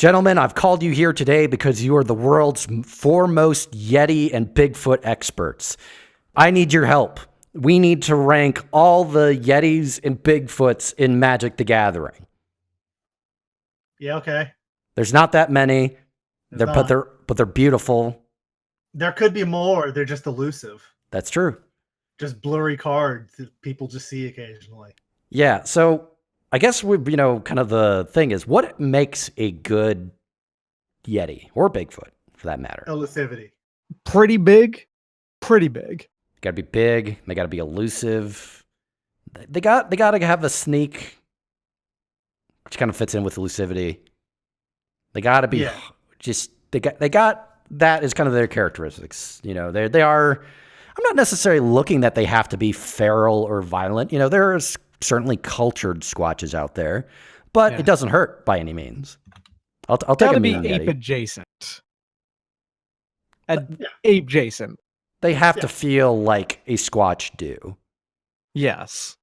Gentlemen, I've called you here today because you are the world's foremost Yeti and Bigfoot experts. I need your help. We need to rank all the Yetis and Bigfoots in Magic the Gathering. Yeah, okay. There's not that many, but they're beautiful. There could be more. They're just elusive. That's true. Just blurry cards that people just see occasionally. Yeah, so I guess kind of the thing is, what makes a good Yeti or Bigfoot, for that matter? Elusivity. Pretty big. Pretty big. Got to be big. They got to be elusive. They got to have a sneak, which kind of fits in with elusivity. They got to be they got that as kind of their characteristics. You know, they are. I'm not necessarily looking that they have to be feral or violent. You know, there's certainly cultured Squatches out there, but it doesn't hurt by any means. I'll take a mean ape Yeti. adjacent. Ape adjacent. They have to feel like a Squatch do. Yes.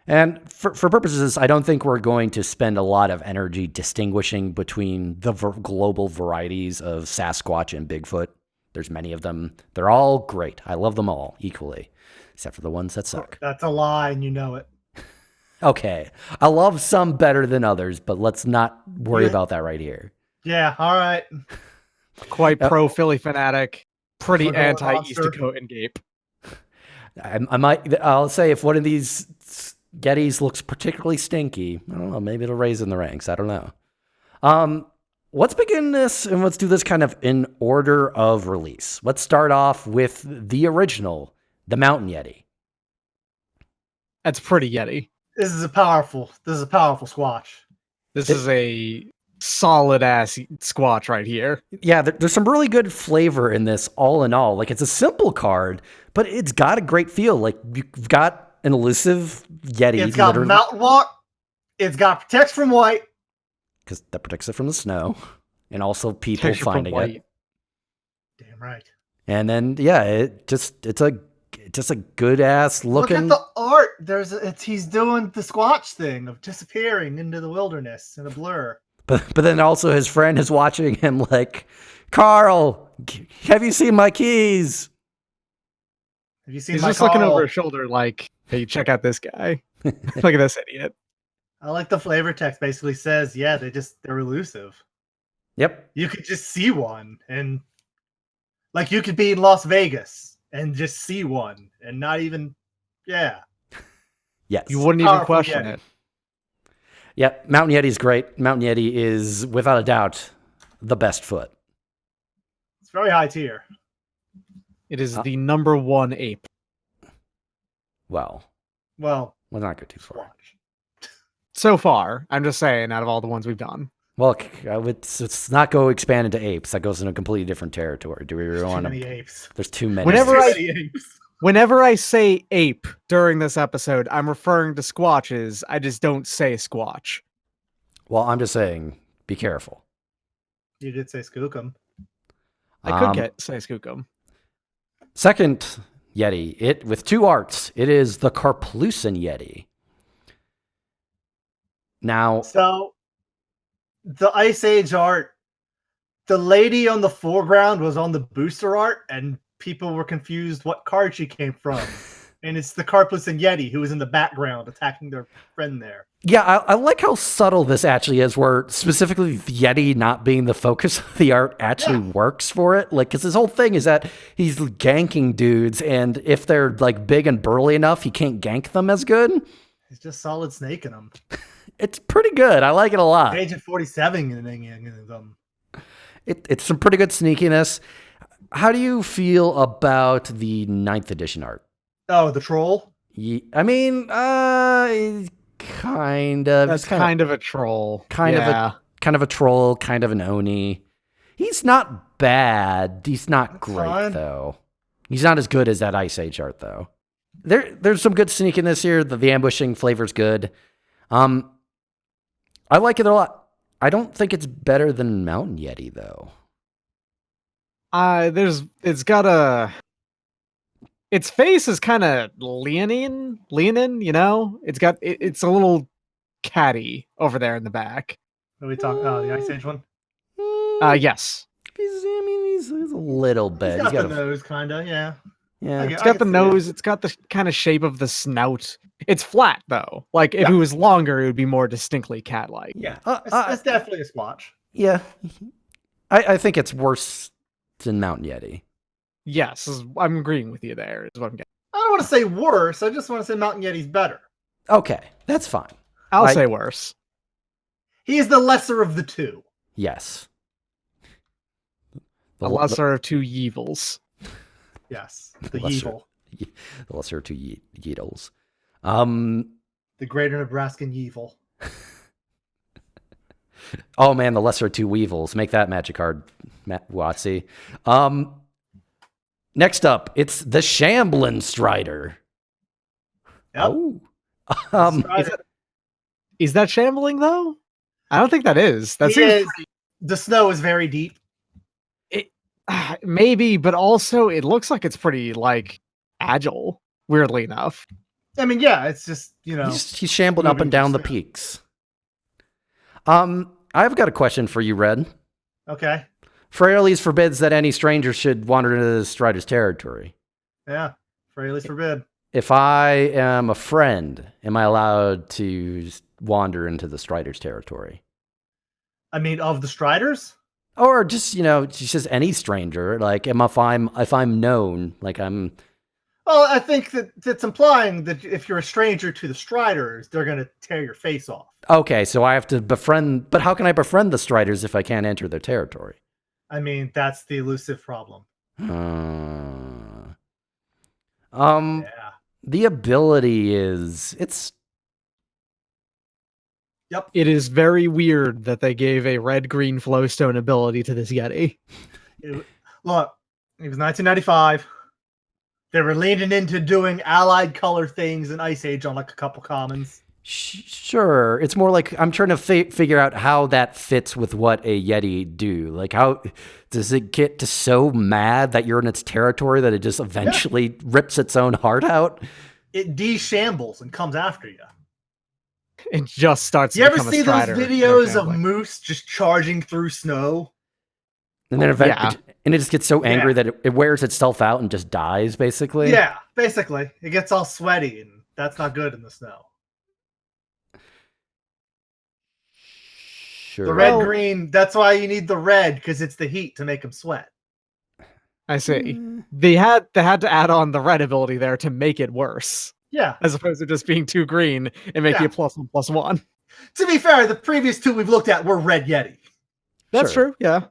And for purposes, I don't think we're going to spend a lot of energy distinguishing between the global varieties of Sasquatch and Bigfoot. There's many of them. They're all great. I love them all equally, except for the ones that suck. That's a lie, and you know it. Okay. I love some better than others, but let's not worry about that right here. Yeah, all right. Quite pro-Philly fanatic. Pretty Forgotten anti-East monster. Dakota Gape. I'll say if one of these Yetis looks particularly stinky, I don't know, maybe it'll raise in the ranks. I don't know. Let's begin this and let's do this kind of in order of release. Let's start off with the original, the Mountain Yeti. That's pretty Yeti. This is a powerful Squatch. This is a solid-ass Squatch right here. Yeah, there's some really good flavor in this all in all. Like, it's a simple card, but it's got a great feel. Like, you've got an elusive Yeti. It's got Mountain Walk. It's got Protects from White. Because that protects it from the snow. And also people finding it. Damn right. And then, yeah, it's a good-ass looking... Look at the art. He's doing the Squatch thing of disappearing into the wilderness in a blur. But then also his friend is watching him like, Carl, have you seen my keys? Have you seen He's my just Carl? looking over his shoulder like, hey, check out this guy. Look at this idiot. I like the flavor text basically says, yeah, they're elusive. Yep. You could just see one, and like you could be in Las Vegas and just see one and not even, Yes. You wouldn't even Powerful question Yeti. it. Yep. Mountain Yeti is great. Mountain Yeti is, without a doubt, the best foot. It's very high tier. It is the number one ape. Well, Well, let's not go too far. Squatch. So far, I'm just saying, out of all the ones we've done. Well, let's not go expand into apes. That goes in a completely different territory. Do we really There's too want many to? apes. There's too many. Whenever Too I- many apes. Whenever I say ape during this episode, I'm referring to Squatches. I just don't say Squatch. Well, I'm just saying, be careful. You did say Skookum. I could say Skookum. Second Yeti, with two arts. It is the Karplusan Yeti. Now, So, the Ice Age art, the lady on the foreground was on the booster art, and people were confused what card she came from. And it's the Karplusan Yeti who was in the background attacking their friend there. yeah, I like how subtle this actually is, where specifically the Yeti not being the focus of the art actually works for it. Like, because his whole thing is that he's ganking dudes, and if they're like big and burly enough, he can't gank them as good. He's just solid snaking them. It's pretty good. I like it a lot. Agent 47 in them. It's some pretty good sneakiness. How do you feel about the 9th edition art? Oh, the troll? I mean, kind of. That's kind of a troll. Kind of a troll, kind of an Oni. He's not bad. He's not great, fine. though. He's not as good as that Ice Age art, though. There's some good sneakiness here. The ambushing flavor's good. I like it a lot. I don't think it's better than Mountain Yeti, though. Its face is kind of leaning, you know? It's a little catty over there in the back. What are we talking? Oh, the Ice Age one? Yes. He's a little bit. He's got the nose, kind of, yeah. Yeah. It's got the nose. It's got the kind of shape of the snout. It's flat, though. Like, if it was longer, it would be more distinctly cat-like. Yeah, it's definitely a Squatch. Yeah. I think it's worse than Mountain Yeti. Yes, I'm agreeing with you there, is what I'm getting. I don't want to say worse. I just want to say Mountain Yeti's better. Okay, that's fine. I'll say worse. He is the lesser of the two. Yes. The lesser of two evils. Yes, the evil. The lesser of two yeetles. The greater Nebraskan evil. Oh man, the lesser of two weevils. Make that magic card, Watsy. Next up, it's the Shamblin Strider. Yep. Oh. Is that shambling though? I don't think that is. That the snow is very deep. Maybe, but also it looks like it's pretty like agile. Weirdly enough. I mean, yeah, it's just he's shambling up and down the peaks. I've got a question for you, Red. Okay. Fraley's forbids that any stranger should wander into the Strider's territory. Yeah, Fraley's forbid. If I am a friend, am I allowed to wander into the Strider's territory? I mean, of the Striders? Or just, just any stranger. Like, if I'm known, like I'm... Well, I think that's implying that if you're a stranger to the Striders, they're going to tear your face off. Okay, so I have to befriend... But how can I befriend the Striders if I can't enter their territory? I mean, that's the elusive problem. Yeah. The ability is... Yep. It is very weird that they gave a red-green flowstone ability to this Yeti. Look, it was 1995. They were leaning into doing allied color things in Ice Age on like a couple commons. Sure. It's more like I'm trying to figure out how that fits with what a Yeti do. Like, how does it get to so mad that you're in its territory that it just eventually rips its own heart out? It de-shambles and comes after you. It just starts to You ever become see a strider. those videos of moose just charging through snow? And then and it just gets so angry that it wears itself out and just dies, basically? Yeah, basically. It gets all sweaty, and that's not good in the snow. Sure. The red-green, that's why you need the red, because it's the heat to make them sweat. I see. They had to add on the red ability there to make it worse. Yeah. As opposed to just being too green and make you a +1/+1. To be fair, the previous two we've looked at were Red Yeti. That's true, yeah.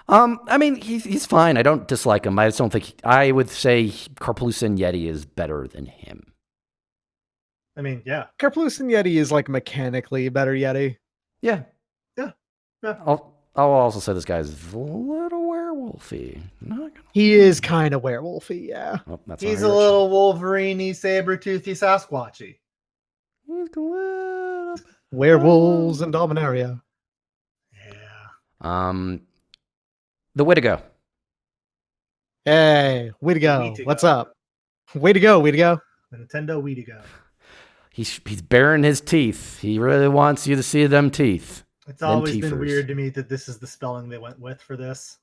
I mean, he's fine. I don't dislike him. I just don't think... I would say Karplusan Yeti is better than him. I mean, yeah. Karplusan Yeti is like mechanically a better Yeti. Yeah. Yeah. I'll also say this guy's a little werewolfy. He is kind of werewolfy, yeah. Oh, he's a little Wolverine-y, saber-toothy, Sasquatchy. He's a little... Werewolves and Dominaria. Yeah. The Witigo. Hey, Witigo. What's up? Way to go, Witigo. The Nintendo Witigo. He's baring his teeth. He really wants you to see them teeth. It's always been weird to me that this is the spelling they went with for this.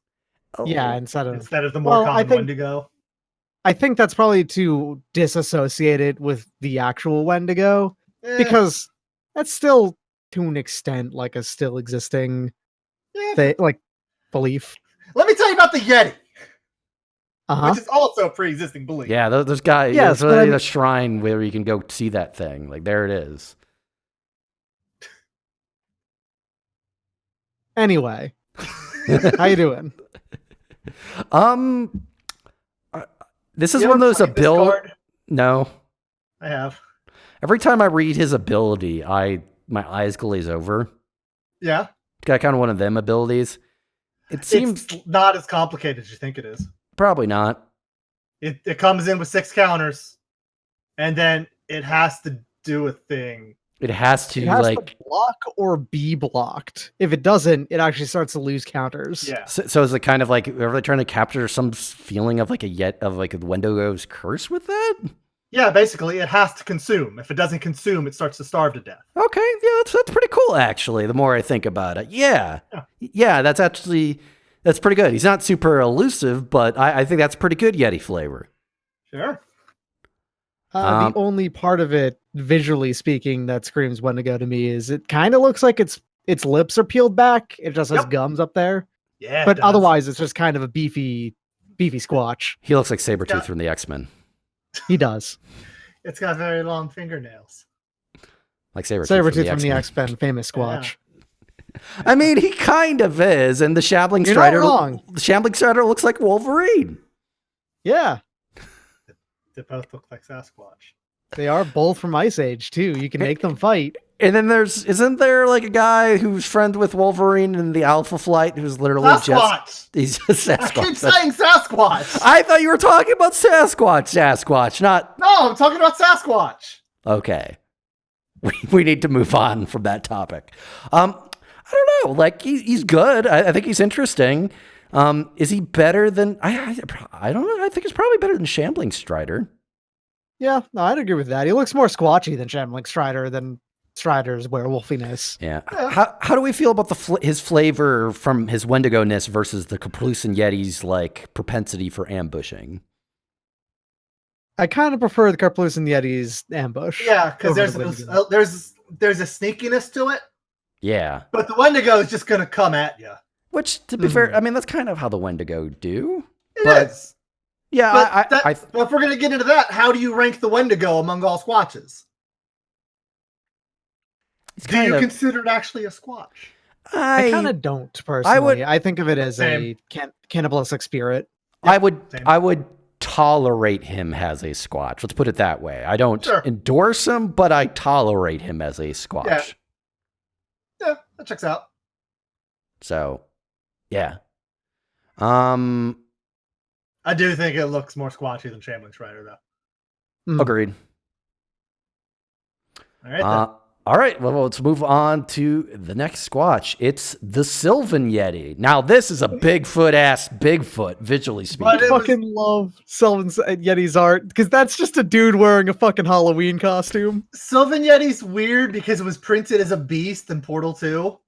Oh. Yeah, instead of the more common Wendigo. I think that's probably to disassociate it with the actual Wendigo, because that's still, to an extent, like a still existing like belief. Let me tell you about the Yeti, which is also a pre-existing belief. Yeah, those guys. Yes, there's really a shrine where you can go see that thing. Like, there it is. Anyway, how you doing? This is one of those abilities. No, I have. Every time I read his ability, my eyes glaze over. Yeah, Got kind of one of them abilities. It seems it's not as complicated as you think it is. Probably not. It comes in with 6 counters, and then it has to do a thing. It has to to block or be blocked. If it doesn't, it actually starts to lose counters. Yeah. So is it kind of like, are they trying to capture some feeling of like a Wendigo's curse with that? Yeah, basically, it has to consume. If it doesn't consume, it starts to starve to death. Okay, yeah, that's pretty cool, actually, the more I think about it. Yeah, that's pretty good. He's not super elusive, but I think that's pretty good Yeti flavor. Sure. The only part of it, visually speaking, that screams Wendigo to me is it kind of looks like its lips are peeled back. It just has gums up there. Yeah, but otherwise, it's just kind of a beefy squatch. He looks like Sabretooth from the X-Men. He does. It's got very long fingernails. Like Sabretooth from the X-Men, famous squatch. Yeah. I mean, he kind of is, and the Shambling Strider. The Shambling Strider looks like Wolverine. Yeah. They both look like Sasquatch. They are both from Ice Age too. You can make them fight. And then isn't there like a guy who's friends with Wolverine in the Alpha Flight who's literally he's just Sasquatch. I keep saying Sasquatch. I thought you were talking about Sasquatch, not. No, I'm talking about Sasquatch. Okay. We need to move on from that topic. I don't know. Like he's good. I think he's interesting. Is he better than I don't know. I think he's probably better than Shambling Strider. Yeah, no, I'd agree with that. He looks more squatchy than Shambling Strider than Strider's werewolfiness. Yeah. How do we feel about his flavor from his Wendigo-ness versus the Kaplusan Yeti's like propensity for ambushing? I kind of prefer the Kaplusan Yeti's ambush. Yeah, because there's a sneakiness to it. Yeah. But the Wendigo is just gonna come at you. Which, to be fair, I mean that's kind of how the Wendigo do. It is. Yeah, but if we're gonna get into that, how do you rank the Wendigo among all squatches? Do you consider it actually a squatch? I kind of don't personally. I think of it as a cannibalistic spirit. I would tolerate him as a squatch. Let's put it that way. I don't endorse him, but I tolerate him as a squatch. Yeah, that checks out. So, yeah. I do think it looks more squatchy than Shambling Strider, though. Agreed. All right. All right. Well, let's move on to the next squatch. It's the Sylvan Yeti. Now, this is a Bigfoot, visually speaking. I fucking love Sylvan Yeti's art because that's just a dude wearing a fucking Halloween costume. Sylvan Yeti's weird because it was printed as a beast in Portal 2,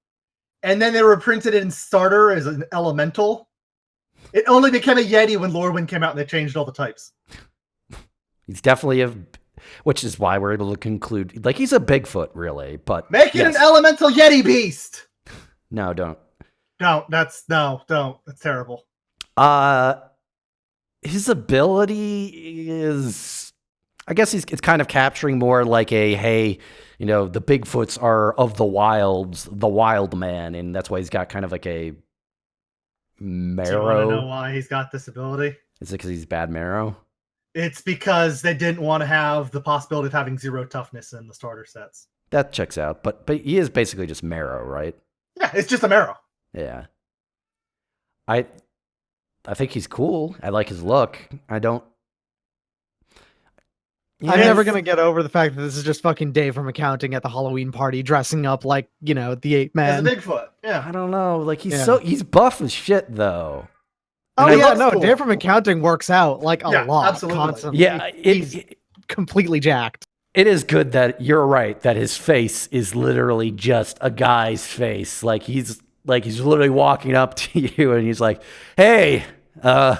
and then they were printed in Starter as an elemental. It only became a Yeti when Lorwyn came out and they changed all the types. He's definitely which is why we're able to conclude, like, he's a Bigfoot, really, but... Make it an elemental Yeti beast! No, don't. No, don't. That's terrible. His ability is... I guess it's kind of capturing more like hey, the Bigfoots are of the wilds, the wild man, and that's why he's got kind of like a marrow. Do you want to know why he's got this ability? Is it because he's bad marrow? It's because they didn't want to have the possibility of having 0 toughness in the starter sets. That checks out, but he is basically just marrow, right? Yeah, it's just a marrow. Yeah. I think he's cool. I like his look. I'm never going to get over the fact that this is just fucking Dave from accounting at the Halloween party dressing up like, the ape man. As a Bigfoot, yeah. I don't know. Like, he's buff as shit, though. Oh, yeah, no, cool. Dave from accounting works out like a lot. Absolutely. Constantly. Yeah, he's completely jacked. It is good that you're right, that his face is literally just a guy's face. Like, he's literally walking up to you and he's like, hey, can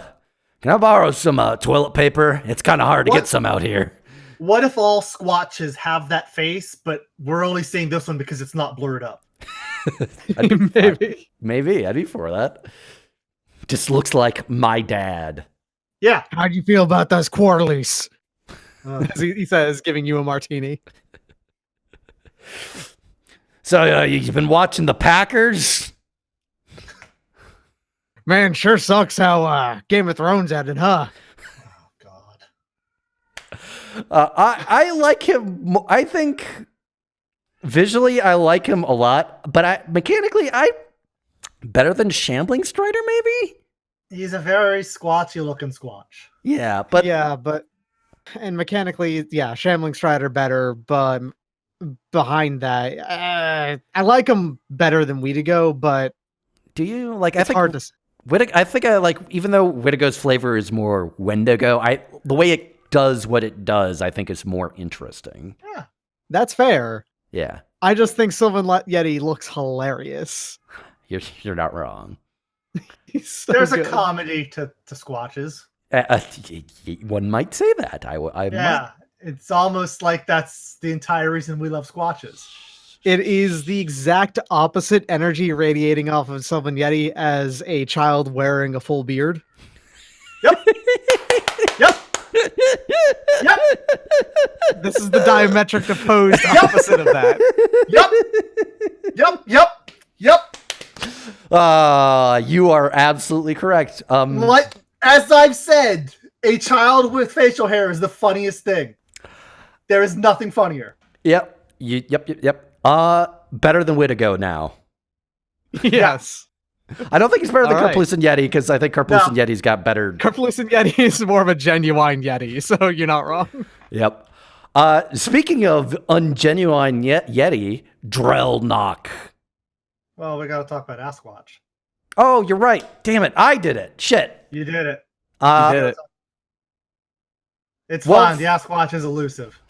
I borrow some toilet paper? It's kind of hard to get some out here. What if all squatches have that face, but we're only seeing this one because it's not blurred up? Maybe. I'd be for that. Just looks like my dad. Yeah. How do you feel about those quarterlies? He says, giving you a martini. So, you've been watching the Packers? Man, sure sucks how Game of Thrones ended, huh? Oh, God. I like him. I think visually I like him a lot, but mechanically better than Shambling Strider, maybe? He's a very squatchy looking squatch. Yeah, and mechanically, Shambling Strider better, but behind that, I like him better than Wendigo, but do you like? It's hard to. I think I like, even though Wendigo's flavor is more Wendigo, the way it does what it does, I think it's more interesting. Yeah. That's fair. Yeah. I just think Sylvan Yeti looks hilarious. You're not wrong. He's so There's good. a comedy to Squatches. One might say that. Yeah. It's almost like that's the entire reason we love Squatches. It is the exact opposite energy radiating off of Sylvan Yeti as a child wearing a full beard. Yep. Yep. Yep. This is the diametric opposed opposite of that. Yep. Yep. Yep. You are absolutely correct. As I've said, a child with facial hair is the funniest thing. There is nothing funnier. Yep. Yep. Better than Wittigo now. Yes. I don't think he's better than All right. Karplusan Yeti because I think Karplusan Yeti's got better. Karplusan Yeti is more of a genuine Yeti, so you're not wrong. Yep. Speaking of ungenuine Yeti, Darrell Bock. Well, we got to talk about Asquatch. Oh, you're right. Damn it. I did it. Shit. You did it. You did it. It's Well, fine. The Asquatch is elusive.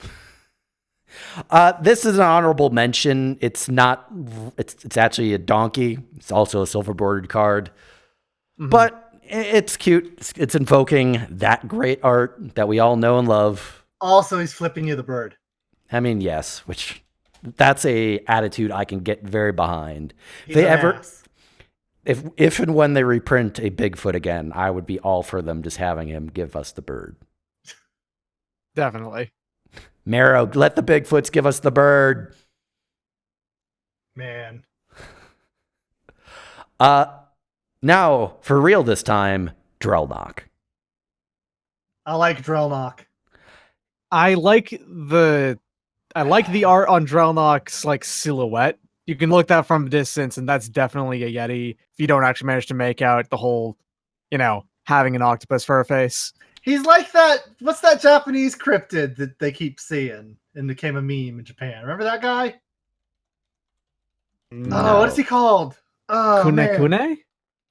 This is an honorable mention. It's not. It's actually a donkey. It's also a silver bordered card, but it's cute. It's invoking that great art that we all know and love. Also, he's flipping you the bird. I mean, yes, which that's a attitude I can get very behind. He's an ass. If and when they reprint a Bigfoot again, I would be all for them just having him give us the bird. Definitely. Marrow, let the Bigfoots give us the bird. Man. Now, for real this time, Darrell Bock. I like Darrell Bock. I like the art on Darrell Bock's like silhouette. You can look that from a distance, and that's definitely a Yeti. If you don't actually manage to make out the whole, having an octopus fur face. He's like that. What's that Japanese cryptid that they keep seeing and became a meme in Japan? Remember that guy? No. Oh, what is he called? Oh, Kune man. Kune?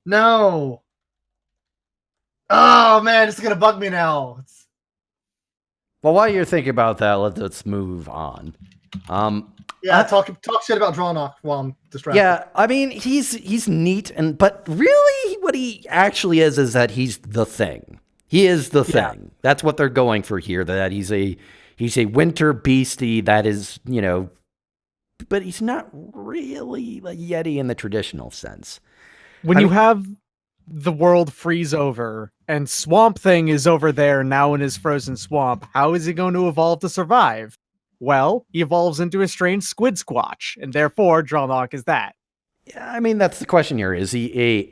No. Oh man, it's gonna bug me now. Well, while you're thinking about that, let's move on. Talk shit about Drawnock while I'm distracted. Yeah, I mean he's neat, but really what he actually is that he's the thing. He is the thing. Yeah. That's what they're going for here. That he's a winter beastie that is, but he's not really a Yeti in the traditional sense. When you have the world freeze over and Swamp Thing is over there now in his frozen swamp, how is he going to evolve to survive? Well, he evolves into a strange squid squatch, and therefore Drawnock is that. Yeah, I mean that's the question here. Is he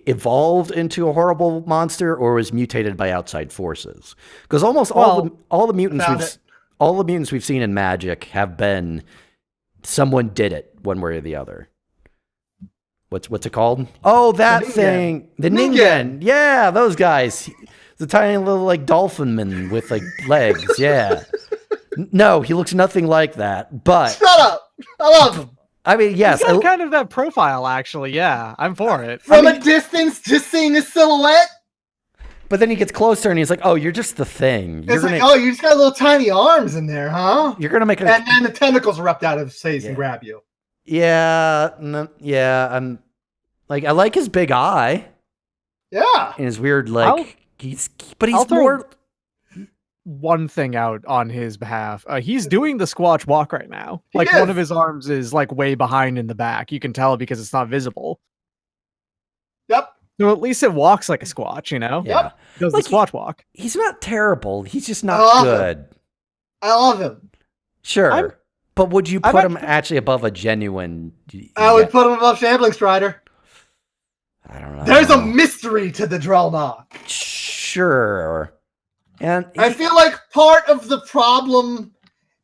evolved into a horrible monster or was mutated by outside forces? Because almost all the mutants we've seen in Magic have been someone did it one way or the other. What's it called? Oh, that thing. The Ningen. Yeah, those guys. The tiny little like dolphin man with like legs. Yeah. No, he looks nothing like that. But Shut up! I love him. I mean, yes. He's got kind of that profile, actually. Yeah, I'm for it. From a distance, just seeing his silhouette. But then he gets closer and he's like, "Oh, you're just the thing. It's like, oh, you just got little tiny arms in there, huh? You're gonna make it." And then the tentacles erupt out of his face and grab you. Yeah, I'm like I like his big eye. Yeah, and his weird like he's I'll throw more. One thing out on his behalf. He's doing the Squatch walk right now. He Like is. one of his arms is like way behind in the back. You can tell because it's not visible. Yep. So at least it walks like a Squatch, Yeah, Yep. It does Like the Squatch walk. he's not terrible. He's just I not love good. I love him. Sure, but would you I'm put him actually- actually above a genuine? I would put him above Shambling Strider. I don't know. There's a mystery to the Drellnock. Sure, and I feel like part of the problem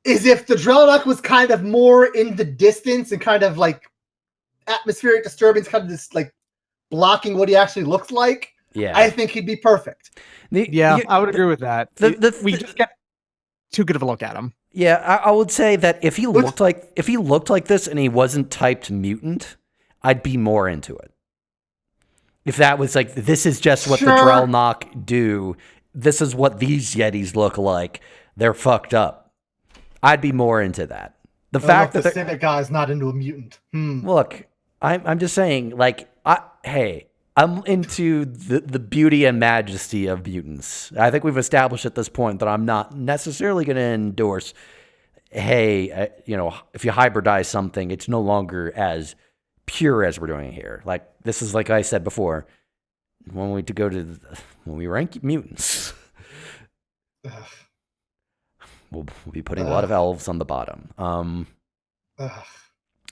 is if the Drellnock was kind of more in the distance and kind of like atmospheric disturbance, kind of just like blocking what he actually looks like. yeah, I think he'd be perfect. I would agree with that. We just get too good of a look at him. Yeah, I would say that if he looked like this and he wasn't typed mutant, I'd be more into it. If that was like, this is just what the Sure. Drellnock do, this is what these Yetis look like, they're fucked up. I'd be more into that. The I don't fact know if that the Civic guy's not into a mutant. look, I'm just saying, like, I'm into the beauty and majesty of mutants. I think we've established at this point that I'm not necessarily going to endorse, hey, if you hybridize something, it's no longer as pure as we're doing here. Like, this is like I said before, when we rank mutants, we'll be putting a lot of elves on the bottom.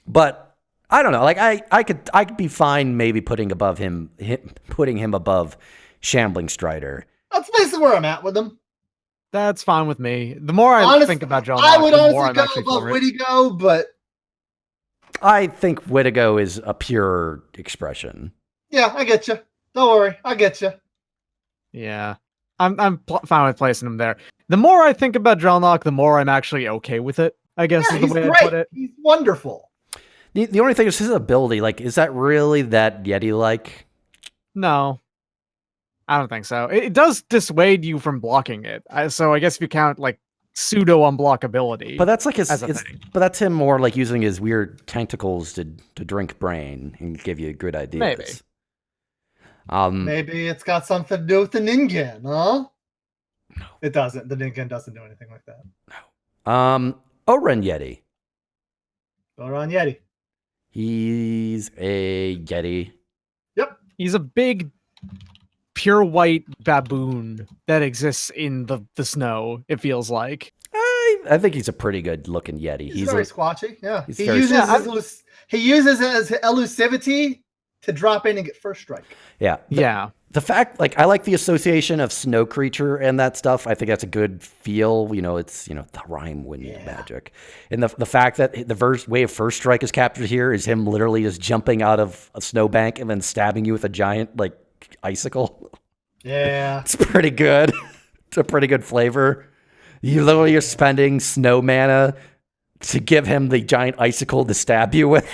But I don't know. Like I could be fine maybe putting him above Shambling Strider. That's basically where I'm at with him. That's fine with me. The more I think about John I Locke, would the more honestly I'm go actually above for it. Whittigo, but I think Whittigo is a pure expression. yeah, I get you. Don't worry, I get you. Yeah, I'm fine with placing him there. The more I think about John Locke, the more I'm actually okay with it. I guess is the He's way great. I put it. He's wonderful. The only thing is his ability. Like, is that really that Yeti-like? No, I don't think so. It does dissuade you from blocking it. So I guess if you count like pseudo unblockability, But that's like as a thing. but that's him more like using his weird tentacles to drink brain and give you good ideas. Maybe. Maybe it's got something to do with the Ningen, huh? No. It doesn't. The Ningen doesn't do anything like that. Oren Yeti. Sylvan Yeti. He's a Yeti. Yep. He's a big, pure white baboon that exists in the snow. It feels like. I think he's a pretty good looking Yeti. He's very squatchy. Yeah. he's He very uses his elusivity to drop in and get first strike. Yeah. Yeah. The fact, like, I like the association of snow creature and that stuff. I think that's a good feel. It's, the rhyme wind magic. And the fact that the way of first strike is captured here is him literally just jumping out of a snowbank and then stabbing you with a giant, like, icicle. Yeah. It's pretty good. It's a pretty good flavor. You literally are spending snow mana to give him the giant icicle to stab you with.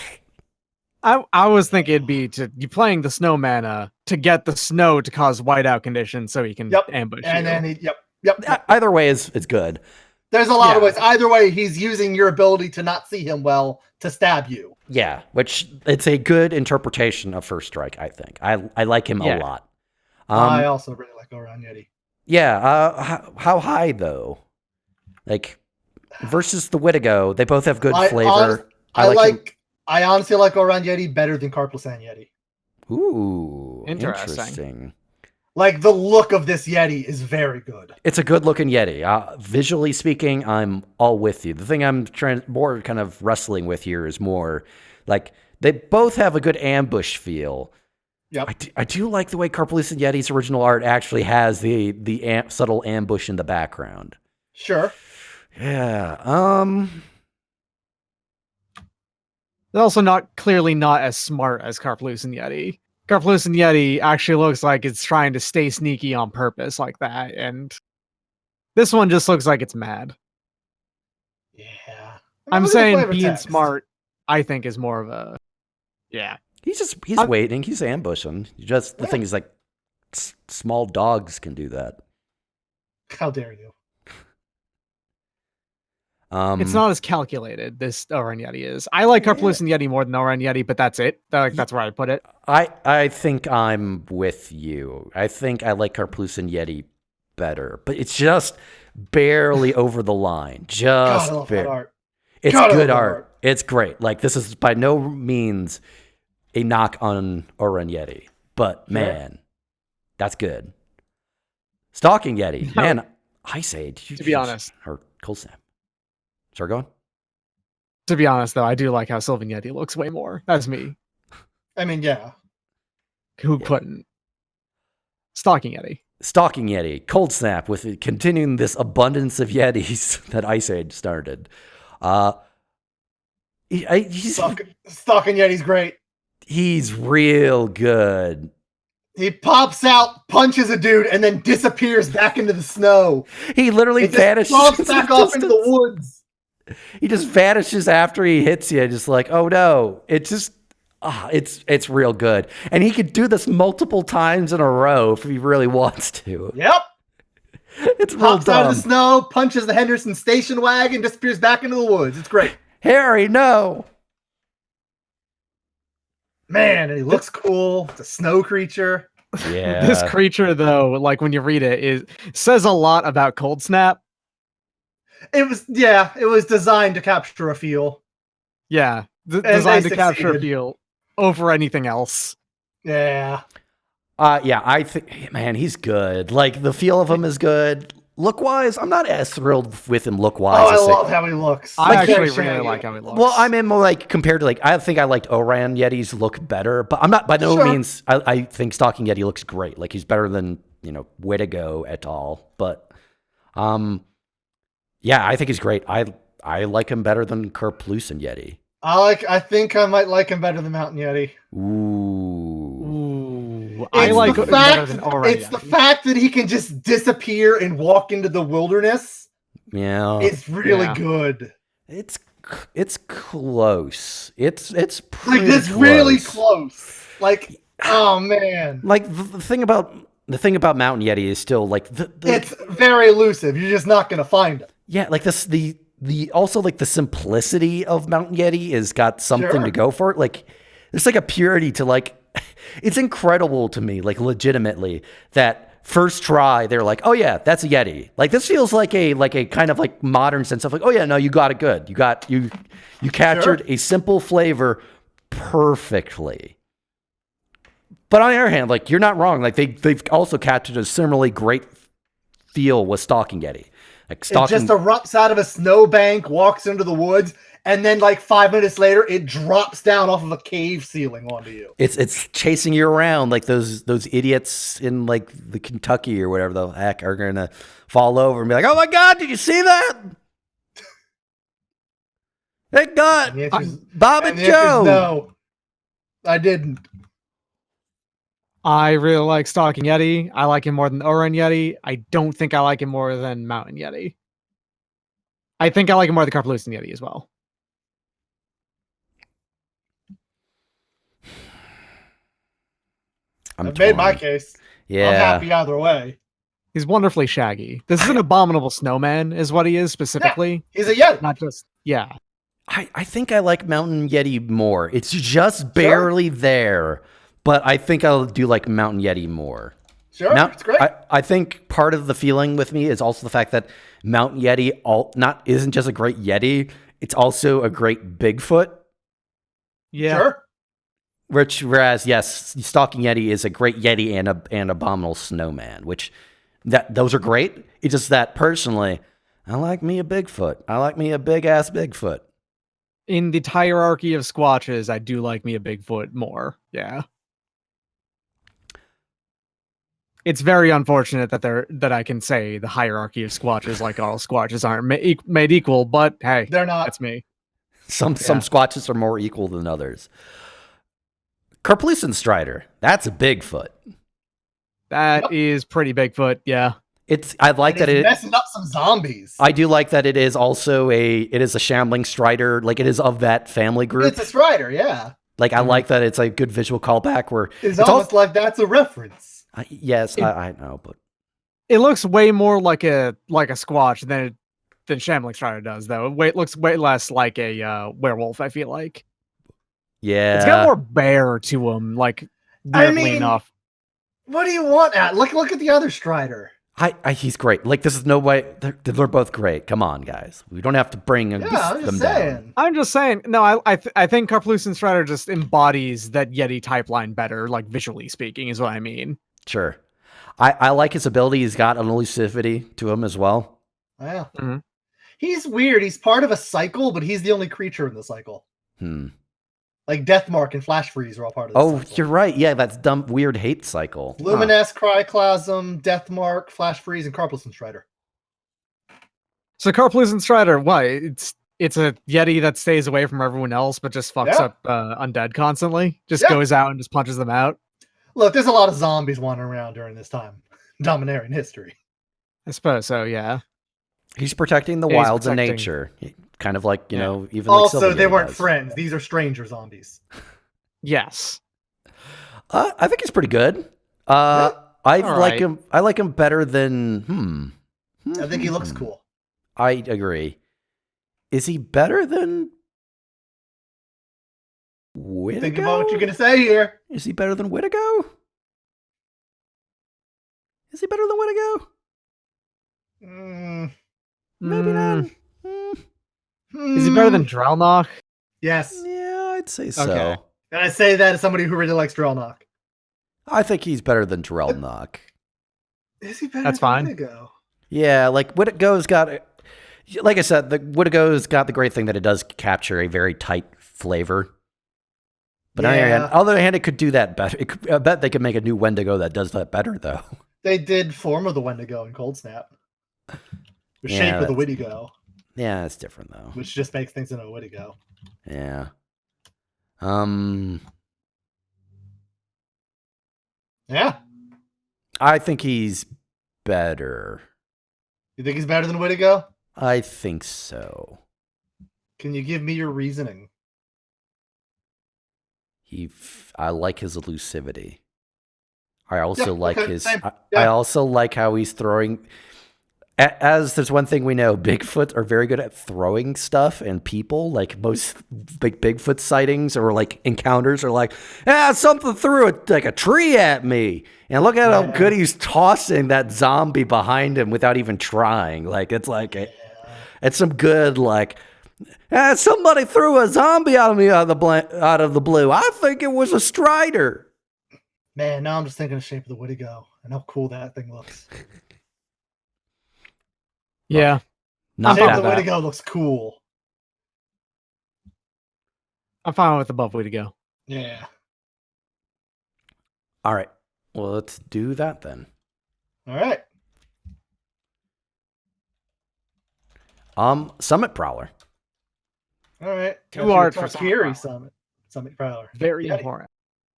I was thinking it'd be you playing the snow mana to get the snow to cause whiteout conditions so he can ambush you. And then yep. Either way is good. There's a lot of ways. Either way, he's using your ability to not see him well to stab you. Yeah, which it's a good interpretation of first strike, I think. I like him a lot. I also really like Oran Yeti. Yeah, how high though? Like versus the Whittigo, they both have good flavor. I honestly like Oran Yeti better than Carplusan Yeti. Ooh, interesting. Like, the look of this Yeti is very good. It's a good-looking Yeti. Visually speaking, I'm all with you. The thing I'm more kind of wrestling with here is more, like, they both have a good ambush feel. Yep. I do like the way Carplusan Yeti's original art actually has the subtle ambush in the background. Sure. Yeah. They're also clearly not as smart as Carplusan Yeti. Carplusan Yeti actually looks like it's trying to stay sneaky on purpose like that, and this one just looks like it's mad. Yeah. I'm saying being smart, I think, is more of a... Yeah. He's waiting. He's ambushing. The thing is, like, small dogs can do that. How dare you? It's not as calculated, this Oran Yeti is. I like Carplusan Yeti more than Oran Yeti, but that's it. That's where I put it. I think I'm with you. I think I like Carplusan Yeti better, but it's just barely over the line. Just God, I love that art. It's good art. It's great. Like, this is by no means a knock on Oran Yeti, but man, that's good. Stalking Yeti, man, Ice Age. To be honest. Or Cold Snap. Sorry, go on. To be honest, though, I do like how Sylvan Yeti looks way more. That's me. I mean, yeah. Who couldn't? Stalking Yeti. Stalking Yeti. Cold Snap with continuing this abundance of Yetis that Ice Age started. Stalking Yeti's great. He's real good. He pops out, punches a dude, and then disappears back into the snow. He literally vanishes. Pops back off into the woods. He just vanishes after he hits you, just like, oh no. It's just, it's real good. And he could do this multiple times in a row if he really wants to. Yep. It's real Hops out of the dumb. snow, punches the Henderson station wagon, disappears back into the woods. It's great. Harry, no. Man, and he looks cool. It's a snow creature. Yeah. This creature, though, like when you read it, says a lot about Cold Snap. It was designed to capture a feel. Yeah, they designed to capture a succeeded. feel over anything else. Yeah. Yeah, I think, man, he's good. Like, the feel of him is good. Look-wise, I'm not as thrilled with him look-wise. Oh, I love how he looks. I Like, actually very really shaggy. like how he looks. Well, I mean, more like, compared to, like, I think I liked Oran Yeti's look better, but I'm not, by no Sure. means, I think Stalking Yeti looks great. Like, he's better than, Wedigo et al. But, yeah, I think he's great. I like him better than Karplusan Yeti. I think I might like him better than Mountain Yeti. Ooh. Ooh, It's I like the it better fact, than Oran it's the Yeti. fact that he can just disappear and walk into the wilderness. Yeah. It's really Yeah. good. It's close. It's Like pretty it's close. really close. Like, oh man. Like the thing about Mountain Yeti is still like It's very elusive. You're just not gonna find him. yeah, like this the also like the simplicity of Mountain Yeti has got something Sure. to go for it. Like there's like a purity to like it's incredible to me, like legitimately, that first try they're like, oh yeah, that's a Yeti. Like this feels like a kind of like modern sense of like, oh yeah, no, you got it good. You captured a simple flavor perfectly. But on the other hand, like you're not wrong. Like they've also captured a similarly great feel with Stalking Yeti. Like It Stalking, just erupts out of a snowbank, walks into the woods, and then like 5 minutes later, it drops down off of a cave ceiling onto you. it's chasing you around like those idiots in like the Kentucky or whatever the heck are gonna fall over and be like, oh my god, did you see that? Thank God, And the answer's- Bob and and the answer's Joe. no, I didn't. I really like Stalking Yeti. I like him more than Oran Yeti. I don't think I like him more than Mountain Yeti. I think I like him more than Karplusan Yeti as well. I've made my torn. case. Yeah, I'm happy either way. He's wonderfully shaggy. This is an abominable snowman, is what he is specifically. He's a Yeti. Not just I think I like Mountain Yeti more. It's just barely there, but I think I'll do like Mountain Yeti more. Sure, it's great. I think part of the feeling with me is also the fact that Mountain Yeti isn't just a great Yeti, it's also a great Bigfoot. Yeah. Sure. Whereas, yes, Stalking Yeti is a great Yeti and an abominable snowman, which those are great. It's just that personally, I like me a Bigfoot. I like me a big ass Bigfoot. In the hierarchy of Squatches, I do like me a Bigfoot more. Yeah. It's very unfortunate that I can say the hierarchy of Squatches, like all Squatches aren't made equal, but hey, They're not. that's me. Some Squatches are more equal than others. Karplusan Strider, that's a Bigfoot. That is pretty Bigfoot, yeah. I like that It's messing up some zombies. I do like that it is also a Shambling Strider, like it is of that family group. It's a Strider, yeah. Like I like that it's a good visual callback where It's almost like that's a reference. I know, but It looks way more like a Squatch than Shambling Strider does, though. It looks way less like a werewolf, I feel like. yeah, It's got more bear to him, like weirdly enough. What do you want at? Look at the other Strider. He's great. Like this is no way they're both great. Come on, guys, we don't have to bring Yeah, I'm them just down. saying. I'm just saying. No, I think Karplusan Strider just embodies that Yeti type line better, like visually speaking, is what I mean. Sure, I like his ability. He's got an elusivity to him as well. Yeah. Mhm. He's weird. He's part of a cycle, but he's the only creature in the cycle. Like Deathmark and Flash Freeze are all part of the cycle. You're right. Yeah, that's dumb, weird hate cycle. Luminesce, Cryclasm, Deathmark, Flash Freeze, and Karplusan Strider. So Karplusan Strider, what? It's a Yeti that stays away from everyone else, but just fucks up undead constantly. Just goes out and just punches them out. Look, there's a lot of zombies wandering around during this time. Dominating history. I suppose so. Yeah. He's protecting the Yeah, he's wilds and protecting- nature, kind of like even. Like Also, Sylvan they Yeti weren't does. friends. These are stranger zombies. Yes. I think he's pretty good. I like Alright. him. I like him better than I think he looks cool. I agree. Is he better than Wittigo? Think about what you're going to say here. Is he better than Wittigo? Is he better than Wittigo? Maybe not. Is he better than Drellnock? Yes. Yeah, I'd say so. Okay. And I say that as somebody who really likes Drellnock. I think he's better than Darrell Bock. Is he better That's than fine. Wittigo? Yeah, like Wittigo's got, like I said, the Wittigo's got the great thing that it does capture a very tight flavor. But on the other hand, it could do that better. I bet they could make a new Wendigo that does that better, though. They did form of the Wendigo in Cold Snap. The shape of the Wittigo. Yeah, it's different though. Which just makes things into a Wittigo. Yeah. Yeah. I think he's better. You think he's better than Wittigo? I think so. Can you give me your reasoning? I like his elusivity. I also like his. same. I also like how he's throwing. As there's one thing we know, Bigfoot are very good at throwing stuff and people. Like most big Bigfoot sightings or like encounters are like, something threw like a tree at me. And look at how good he's tossing that zombie behind him without even trying. Like it's like it's some good like. Somebody threw a zombie out of me out of the blue. I think it was a Strider. Man, now I'm just thinking of the shape of the Wittigo and how cool that thing looks. Yeah. The shape of the Wittigo looks cool. I'm fine with above Wittigo. Yeah. All right. Well, let's do that then. All right. Summit Prowler. All right. Two art for Summit Prowler. Very important.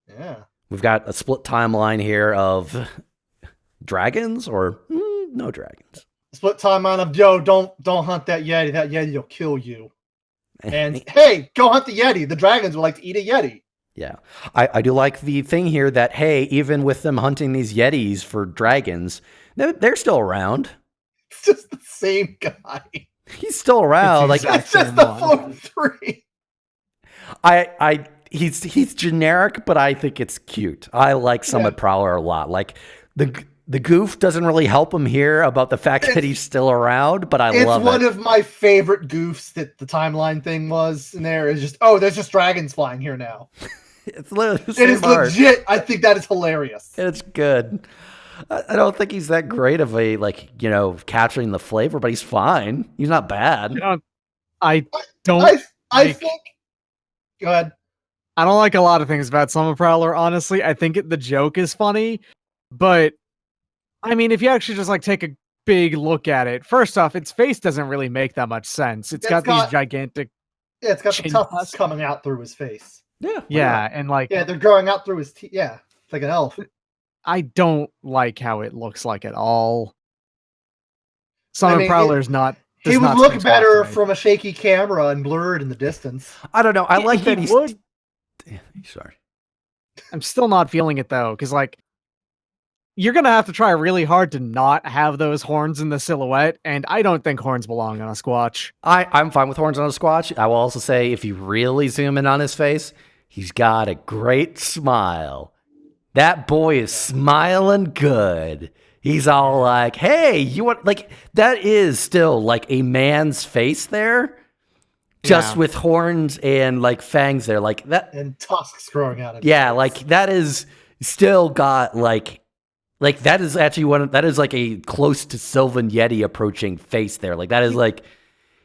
Yeah. We've got a split timeline here of dragons or no dragons. Split timeline of don't hunt that Yeti. That Yeti will kill you. And hey, go hunt the Yeti. The dragons would like to eat a Yeti. Yeah. I do like the thing here that, hey, even with them hunting these Yetis for dragons, they're still around. It's just the same guy. He's still around. It's just the 4-3. He's generic, but I think it's cute. I like Summit Prowler a lot. Like the goof doesn't really help him here about the fact that he's still around, but I love it. It's one of my favorite goofs that the timeline thing was in there. Is just there's just dragons flying here now. It's literally it is legit. I think that is hilarious. It's good. I don't think he's that great of a capturing the flavor, but he's fine. He's not bad. I think. Go ahead. I don't like a lot of things about Summit Prowler, honestly. I think the joke is funny, but I mean, if you actually just take a big look at it, first off, its face doesn't really make that much sense. It's got these gigantic. Yeah, it's got the tufts coming out through his face. Yeah, and they're growing out through his teeth. Yeah, it's like an elf. I don't like how it looks like at all. Summit Prowler's not. He would look better from a shaky camera and blurred in the distance. I don't know. I like that he would. Sorry. I'm still not feeling it though, because you're gonna have to try really hard to not have those horns in the silhouette, and I don't think horns belong on a Squatch. I'm fine with horns on a Squatch. I will also say, if you really zoom in on his face, he's got a great smile. That boy is smiling good. He's all like, hey, you want, that is still a man's face there, just with horns and fangs there, that. And tusks growing out of it. Yeah, that is still got that is actually that is a close to Sylvan Yeti approaching face there. That is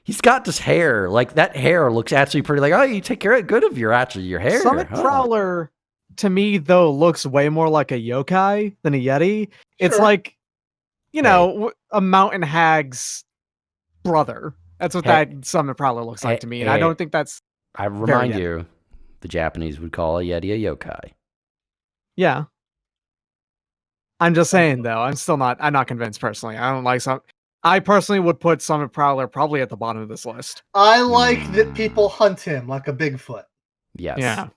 he's got this hair. That hair looks actually pretty you take good of your hair. Summit Prowler, to me, though, looks way more like a yokai than a Yeti. It's a mountain hag's brother. That's what that Summit Prowler looks like to me. And I don't think that's... I remind you, the Japanese would call a Yeti a yokai. Yeah. I'm just saying, though, I'm not convinced personally. I don't like I personally would put Summit Prowler probably at the bottom of this list. I like that people hunt him like a Bigfoot. Yes. Yeah.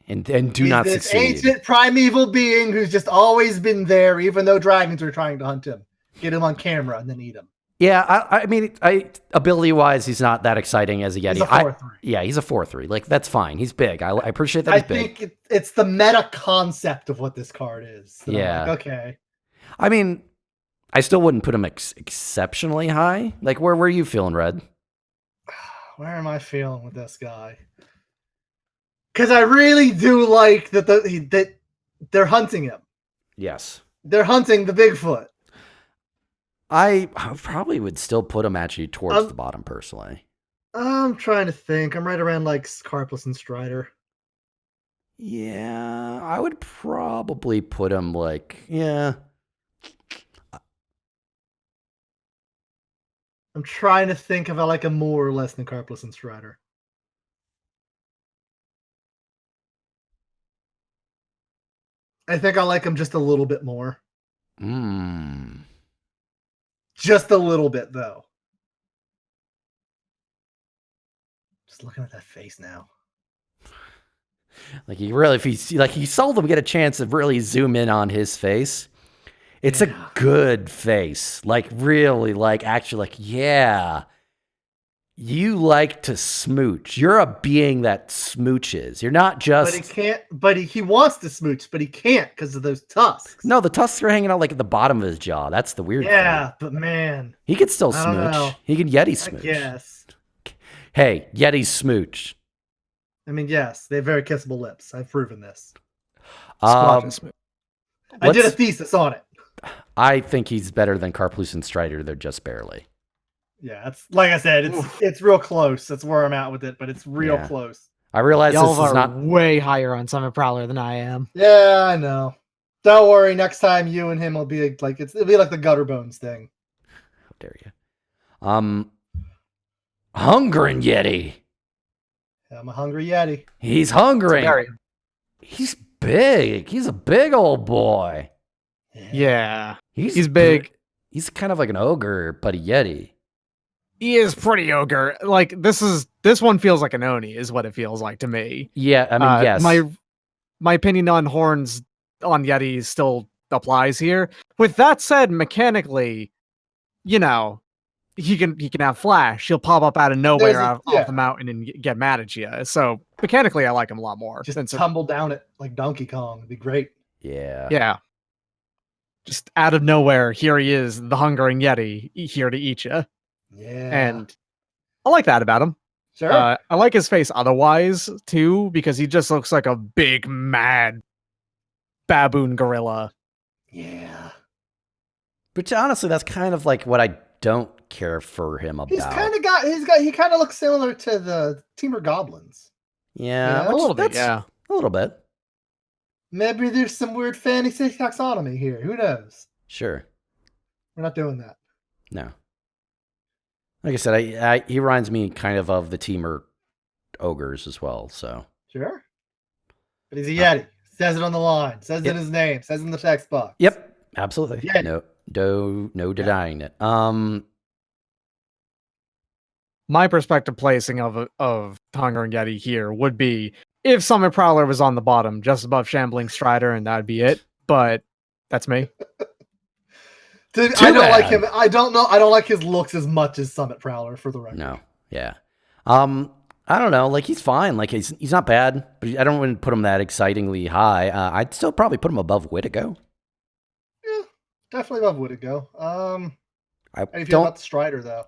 And do not succeed. Ancient primeval being who's just always been there, even though dragons are trying to hunt him. get him on camera, and then eat him. Yeah, I mean, ability-wise, he's not that exciting as a Yeti. He's a 4-3. Yeah, he's a 4-3. Like, that's fine. He's big. I appreciate that I he's big. think it's the meta concept of what this card is. Yeah. I'm like, okay. I mean, I still wouldn't put him exceptionally high. Like, where are you feeling, Red? Where am I feeling with this guy? Because I really do like that they're hunting him. Yes. They're hunting the Bigfoot. I probably would still put him actually towards the bottom, personally. I'm trying to think. I'm right around like Carpless and Strider. Yeah, I would probably put him like, yeah. I'm trying to think if I like him more or less than Carpless and Strider. I think I like him just a little bit more. Just a little bit, though. Just looking at that face now. Like, you seldom get a chance to really zoom in on his face. It's a good face. Like, really, like, actually, like, yeah. You like to smooch. You're a being that smooches. You're not just... But he can't... But he wants to smooch, but he can't because of those tusks. No, the tusks are hanging out, like, at the bottom of his jaw. That's the weird thing. Yeah, but man... He could still I don't know. smooch. He could Yeti smooch. Yes. Hey, Yeti smooch. I mean, yes, they have very kissable lips. I've proven this. Squatch and smooch. I did a thesis on it. I think he's better than Carplus and Strider. They're just barely. Yeah, it's like I said, it's real close. That's where I'm at with it, but it's real close. I realize Y'all this is are not way higher on Summit Prowler than I am. Yeah, I know. Don't worry. Next time, you and him will be like it'll be like the gutter bones thing. How dare you? Hungering Yeti. I'm a hungry Yeti. He's hungry. Very. He's big. He's a big old boy. Yeah. He's big. He's kind of like an ogre, but a Yeti. He is pretty ogre. Like, this one feels like an Oni, is what it feels like to me. Yeah, I mean, yes. My opinion on horns on Yetis still applies here. With that said, mechanically, you know, he can have flash. He'll pop up out of nowhere off the mountain and get mad at you. So mechanically, I like him a lot more. Just tumble down it like Donkey Kong. It'd be great. Yeah. Yeah. Just out of nowhere, here he is, the hungering Yeti, here to eat you. Yeah. And I like that about him. Sure. I like his face otherwise, too, because he just looks like a big, mad baboon gorilla. Yeah. But honestly, that's kind of like what I don't care for him about. He kind of looks similar to the Teamer Goblins. Yeah, a little bit. Yeah, a little bit. Maybe there's some weird fantasy taxonomy here. Who knows? Sure. We're not doing that. No. Like I said, he reminds me kind of the Teamer ogres as well. So sure. But he's a Yeti. Says it on the line. Says it in his name. Says it in the text box. Yep. Absolutely. Yeti. No denying it. My perspective placing of Hungering Yeti here would be if Summit Prowler was on the bottom, just above Shambling Strider, and that'd be it. But that's me. Dude, I don't like him. I don't know. I don't like his looks as much as Summit Prowler, for the record. No. Yeah. I don't know. Like, he's fine. Like, he's not bad, but I don't want to put him that excitingly high. I'd still probably put him above Whittigo. Yeah, definitely above Whittigo. How do you feel don't about the Strider, though?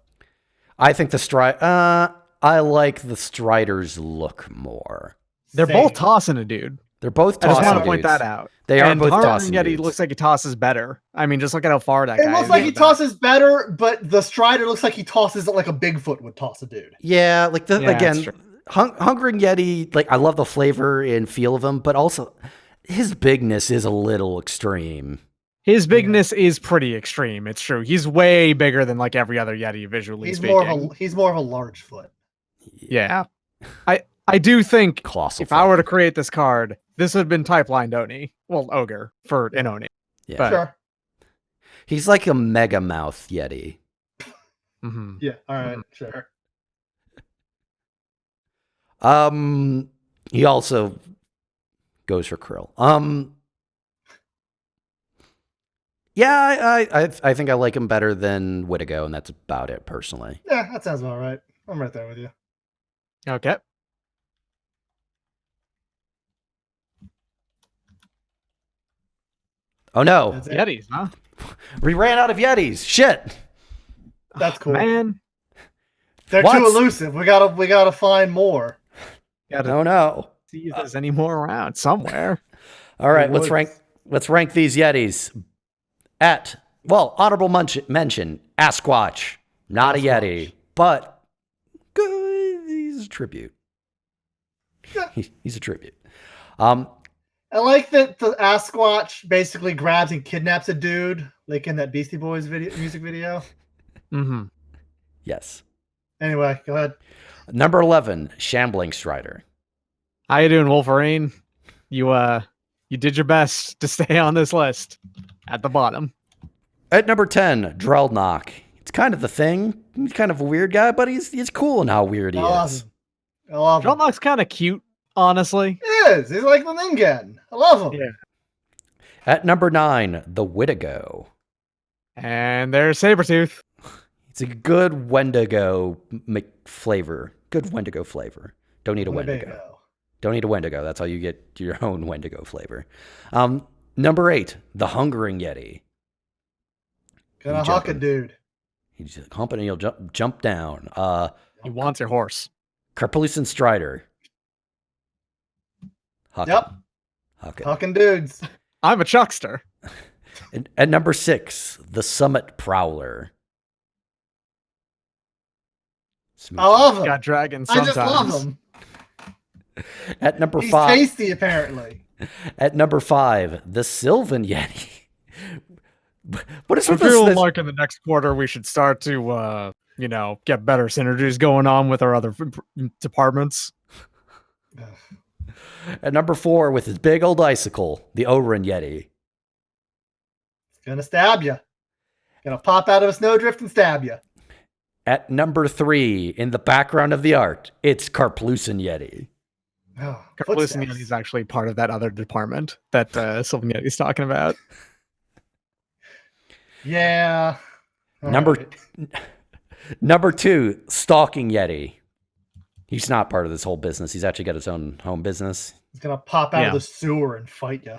I think the Strider. I like the Strider's look more. They're both tossing a dude. They're both tossing. I just want to point dudes. that out. They are both tossing. Yeti looks like he tosses better. I mean, just look at how far that guy is. It looks like he tosses better, but the Strider looks like he tosses it like a Bigfoot would toss a dude. Yeah, like again, Hungering Yeti. Like, I love the flavor and feel of him, but also his bigness is a little extreme. His bigness is pretty extreme. It's true. He's way bigger than like every other Yeti visually speaking. He's more of a large foot. Yeah. I do think Colossal if I were to create this card, this would have been type lined Oni. Well, Ogre for an Oni. Yeah. But, sure. He's like a mega mouth Yeti. Mm-hmm. Yeah, all right, sure. He also goes for Krill. Yeah, I think I like him better than Witigo, and that's about it, personally. Yeah, that sounds about right. I'm right there with you. Okay. Oh no, That's it. Yetis, huh? we ran out of Yetis. Shit. That's cool. Man. They're What? too elusive. We gotta find more. Gotta Oh no. see if there's any more around somewhere. All right, Woods. let's rank these Yetis at, well, honorable mention, Asquatch. Not a Asquatch. Yeti, but good. He's a tribute. Yeah. He's a tribute. I like that the Asquatch basically grabs and kidnaps a dude, like in that Beastie Boys music video. Mm-hmm. Yes. Anyway, go ahead. Number 11, Shambling Strider. How you doing, Wolverine? You did your best to stay on this list at the bottom. At number 10, Darrell Bock. It's kind of the thing. He's kind of a weird guy, but he's cool in how weird he is. I love him. Drumlock's kind of cute, honestly. He is. He's like the Ningen. I love him. Yeah. At number 9, the Witigo. And there's Sabretooth. It's a good Wendigo flavor. Good Wendigo flavor. Don't need a Wendigo. Don't need a Wendigo. That's how you get your own Wendigo flavor. Number 8, the Hungering Yeti. Gonna huck a dude. He's humping and he'll jump down. He wants your horse. Shamblin Strider. Hucking. Yep. Hucking dudes. I'm a chuckster. And at number 6, the Summit Prowler. I love him. Got dragons I sometimes. just love him. At number He's 5. tasty, apparently. At number 5, the Sylvan Yeti. What is I with this? feel like in the next quarter we should start to, get better synergies going on with our other departments. At number 4, with his big old icicle, the Orin Yeti. It's gonna stab you. Gonna pop out of a snowdrift and stab you. At number 3, in the background of the art, it's Karplusan Yeti. Oh, Carpolucin Yeti is actually part of that other department that Sylvan Yeti's talking about. Yeah. All Number right. number 2, Stalking Yeti. He's not part of this whole business. He's actually got his own home business. He's gonna pop out of the sewer and fight you.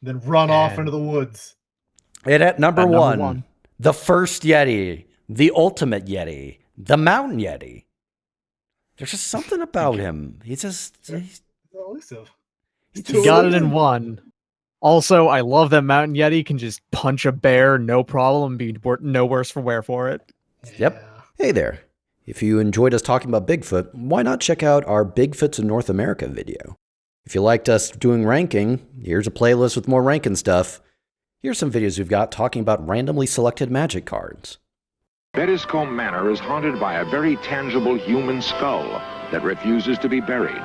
Then run off into the woods. And at number one, the first Yeti, the ultimate Yeti, the Mountain Yeti. There's just something about him. He's elusive. He got it in one. Also, I love that Mountain Yeti can just punch a bear, no problem, be no worse for wear for it. Yep. Hey there. If you enjoyed us talking about Bigfoot, why not check out our Bigfoots in North America video? If you liked us doing ranking, here's a playlist with more ranking stuff. Here's some videos we've got talking about randomly selected magic cards. Bettiscombe Manor is haunted by a very tangible human skull that refuses to be buried.